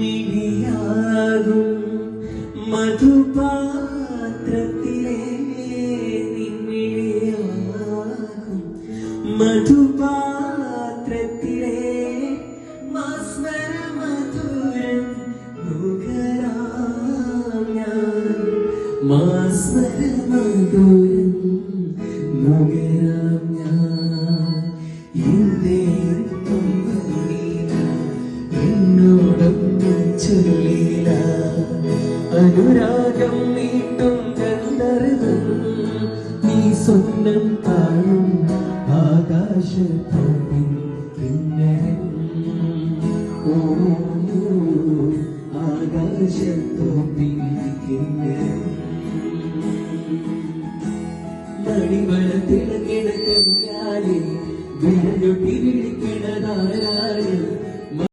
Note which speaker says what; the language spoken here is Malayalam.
Speaker 1: നിന്നിയാകും മധുപാത്രത്തിലെ നിന്നിയാകും മധുപാത്രത്തിലെ മാസ്മര മധുരം നുകരാം ഞാൻ മാസ്മര മധുരം നുകരാം ഞാൻ എന്തേ എന്നോടൊന്നും ചൊല്ലില്ല അനുരാഗം നീട്ടും ഗന്ധർവൻ നീ സ്വപ്നം കാണും ആകാശത്തോപ്പിൻ കിന്നരൻ ആകാശത്തോപ്പിൻ കിന്നരൻ മണിവള തിളങ്ങിട കഞ്ഞാലേ വിരലൊട്ടി വിളിക്കണതാരാണ്